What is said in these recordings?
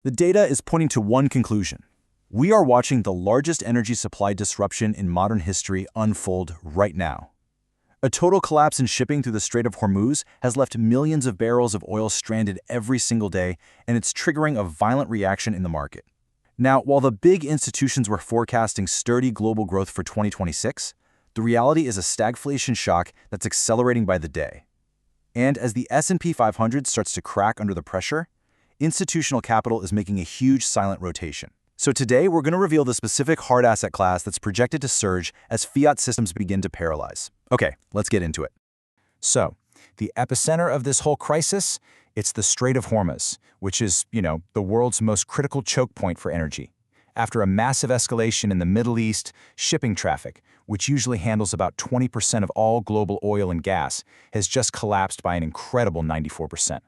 The data is pointing to one conclusion. We are watching the largest energy supply disruption in modern history unfold right now. A total collapse in shipping through the Strait of Hormuz has left millions of barrels of oil stranded every single day, and it's triggering a violent reaction in the market. Now, while the big institutions were forecasting sturdy global growth for 2026, the reality is a stagflation shock that's accelerating by the day. And as the S&P 500 starts to crack under the pressure, institutional capital is making a huge silent rotation. So today, we're going to reveal the specific hard asset class that's projected to surge as fiat systems begin to paralyze. Okay, let's get into it. So, the epicenter of this whole crisis, it's the Strait of Hormuz, which is, the world's most critical choke point for energy. After a massive escalation in the Middle East, shipping traffic, which usually handles about 20% of all global oil and gas, has just collapsed by an incredible 94%.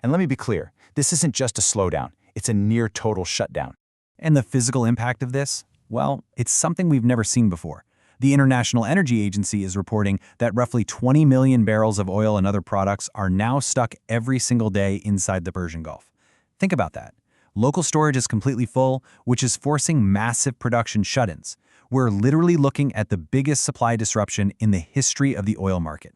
And let me be clear, this isn't just a slowdown, it's a near total shutdown. And the physical impact of this? Well, it's something we've never seen before. The International Energy Agency is reporting that roughly 20 million barrels of oil and other products are now stuck every single day inside the Persian Gulf. Think about that. Local storage is completely full, which is forcing massive production shut-ins. We're literally looking at the biggest supply disruption in the history of the oil market.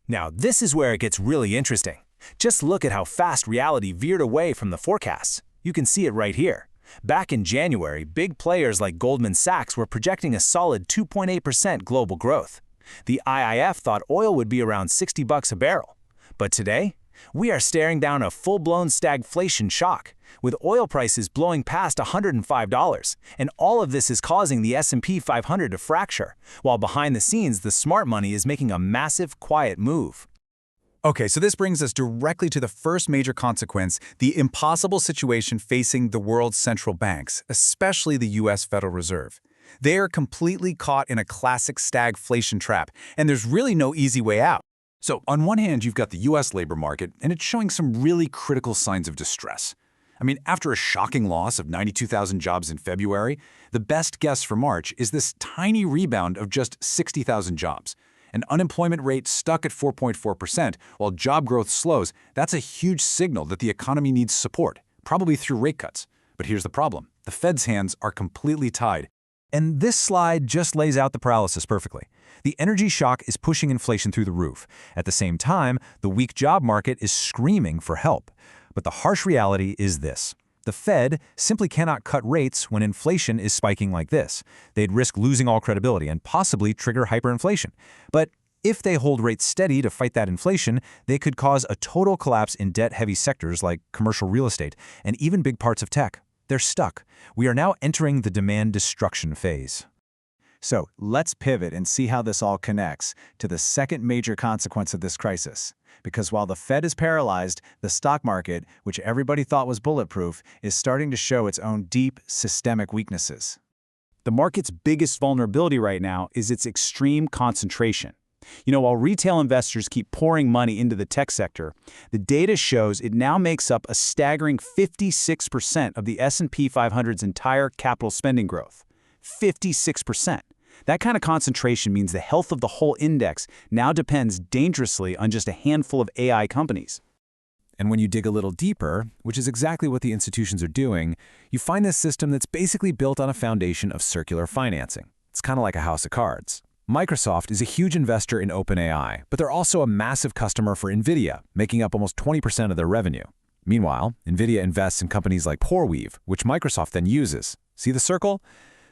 Now, this is where it gets really interesting. Just look at how fast reality veered away from the forecasts. You can see it right here. Back in January, big players like Goldman Sachs were projecting a solid 2.8% global growth. The IIF thought oil would be around $60 a barrel. But today, we are staring down a full-blown stagflation shock, with oil prices blowing past $105, and all of this is causing the S&P 500 to fracture, while behind the scenes, the smart money is making a massive, quiet move. Okay, so this brings us directly to the first major consequence, the impossible situation facing the world's central banks, especially the U.S. Federal Reserve. They are completely caught in a classic stagflation trap, and there's really no easy way out. So on one hand, you've got the U.S. labor market, and it's showing some really critical signs of distress. After a shocking loss of 92,000 jobs in February, the best guess for March is this tiny rebound of just 60,000 jobs. An unemployment rate stuck at 4.4% while job growth slows. That's a huge signal that the economy needs support, probably through rate cuts. But here's the problem. The Fed's hands are completely tied. And this slide just lays out the paralysis perfectly. The energy shock is pushing inflation through the roof. At the same time, the weak job market is screaming for help. But the harsh reality is this. The Fed simply cannot cut rates when inflation is spiking like this. They'd risk losing all credibility and possibly trigger hyperinflation. But if they hold rates steady to fight that inflation, they could cause a total collapse in debt-heavy sectors like commercial real estate and even big parts of tech. They're stuck. We are now entering the demand destruction phase. So let's pivot and see how this all connects to the second major consequence of this crisis. Because while the Fed is paralyzed, the stock market, which everybody thought was bulletproof, is starting to show its own deep, systemic weaknesses. The market's biggest vulnerability right now is its extreme concentration. While retail investors keep pouring money into the tech sector, the data shows it now makes up a staggering 56% of the S&P 500's entire capital spending growth. 56%. That kind of concentration means the health of the whole index now depends dangerously on just a handful of AI companies. And when you dig a little deeper, which is exactly what the institutions are doing, you find this system that's basically built on a foundation of circular financing. It's kind of like a house of cards. Microsoft is a huge investor in OpenAI, but they're also a massive customer for NVIDIA, making up almost 20% of their revenue. Meanwhile, NVIDIA invests in companies like CoreWeave, which Microsoft then uses. See the circle?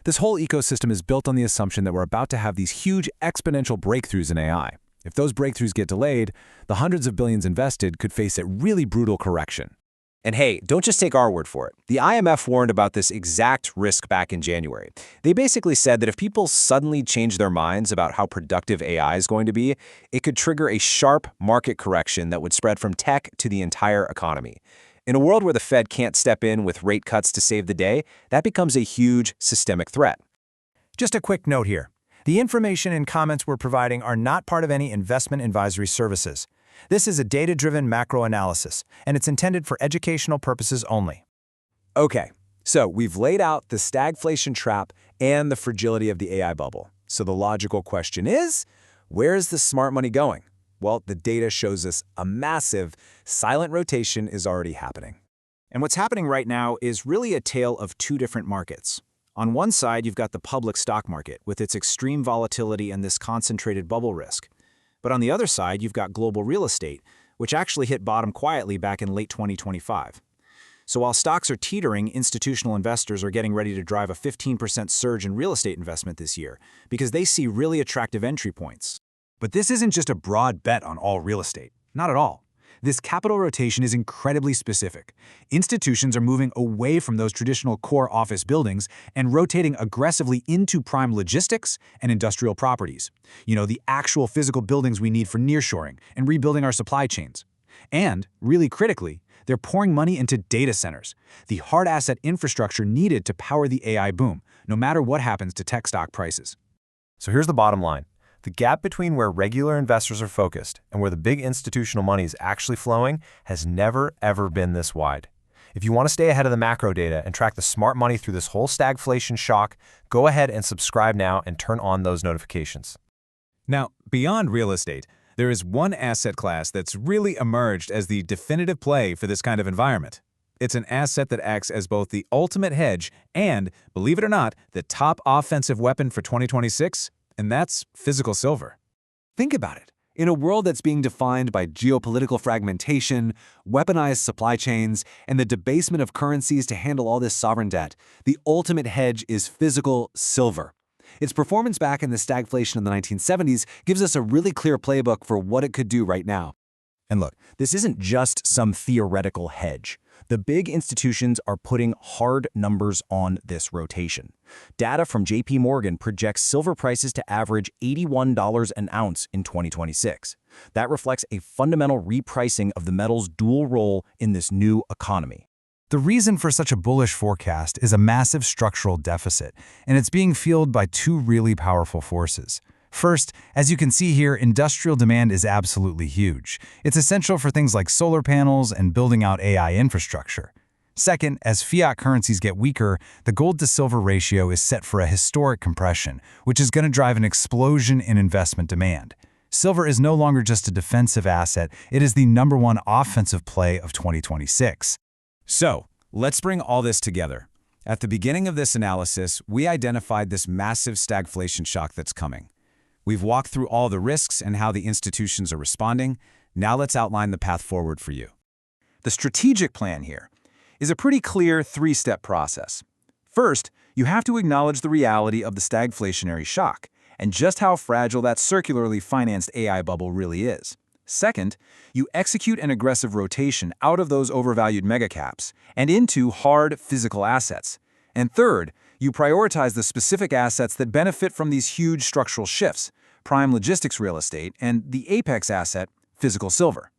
This whole ecosystem is built on the assumption that we're about to have these huge exponential breakthroughs in AI. If those breakthroughs get delayed, the hundreds of billions invested could face a really brutal correction. And hey, don't just take our word for it. The IMF warned about this exact risk back in January. They basically said that if people suddenly change their minds about how productive AI is going to be, it could trigger a sharp market correction that would spread from tech to the entire economy. In a world where the Fed can't step in with rate cuts to save the day, that becomes a huge systemic threat. Just a quick note here. The information and comments we're providing are not part of any investment advisory services. This is a data-driven macro analysis, and it's intended for educational purposes only. Okay, so we've laid out the stagflation trap and the fragility of the AI bubble. So the logical question is, where is the smart money going? Well, the data shows us a massive, silent rotation is already happening. And what's happening right now is really a tale of two different markets. On one side, you've got the public stock market with its extreme volatility and this concentrated bubble risk. But on the other side, you've got global real estate, which actually hit bottom quietly back in late 2025. So while stocks are teetering, institutional investors are getting ready to drive a 15% surge in real estate investment this year because they see really attractive entry points. But this isn't just a broad bet on all real estate. Not at all. This capital rotation is incredibly specific. Institutions are moving away from those traditional core office buildings and rotating aggressively into prime logistics and industrial properties. The actual physical buildings we need for nearshoring and rebuilding our supply chains. And, really critically, they're pouring money into data centers, the hard asset infrastructure needed to power the AI boom, no matter what happens to tech stock prices. So here's the bottom line. The gap between where regular investors are focused and where the big institutional money is actually flowing has never, ever been this wide. If you want to stay ahead of the macro data and track the smart money through this whole stagflation shock, go ahead and subscribe now and turn on those notifications. Now, beyond real estate, there is one asset class that's really emerged as the definitive play for this kind of environment. It's an asset that acts as both the ultimate hedge and, believe it or not, the top offensive weapon for 2026, and that's physical silver. Think about it. In a world that's being defined by geopolitical fragmentation, weaponized supply chains, and the debasement of currencies to handle all this sovereign debt, the ultimate hedge is physical silver. Its performance back in the stagflation of the 1970s gives us a really clear playbook for what it could do right now. And look, this isn't just some theoretical hedge. The big institutions are putting hard numbers on this rotation. Data from JP Morgan projects silver prices to average $81 an ounce in 2026. That reflects a fundamental repricing of the metal's dual role in this new economy. The reason for such a bullish forecast is a massive structural deficit, and it's being fueled by two really powerful forces. First, as you can see here, industrial demand is absolutely huge. It's essential for things like solar panels and building out AI infrastructure. Second, as fiat currencies get weaker, the gold-to-silver ratio is set for a historic compression, which is going to drive an explosion in investment demand. Silver is no longer just a defensive asset, it is the #1 offensive play of 2026. So, let's bring all this together. At the beginning of this analysis, we identified this massive stagflation shock that's coming. We've walked through all the risks and how the institutions are responding. Now let's outline the path forward for you. The strategic plan here is a pretty clear three-step process. First, you have to acknowledge the reality of the stagflationary shock and just how fragile that circularly financed AI bubble really is. Second, you execute an aggressive rotation out of those overvalued megacaps and into hard physical assets. And third, you prioritize the specific assets that benefit from these huge structural shifts, prime logistics real estate and the apex asset, physical silver.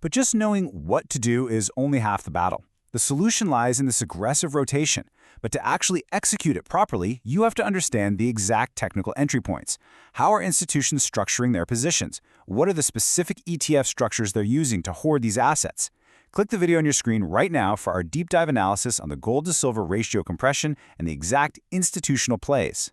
But just knowing what to do is only half the battle. The solution lies in this aggressive rotation, but to actually execute it properly, you have to understand the exact technical entry points. How are institutions structuring their positions? What are the specific ETF structures they're using to hoard these assets? Click the video on your screen right now for our deep dive analysis on the gold-to-silver ratio compression and the exact institutional plays.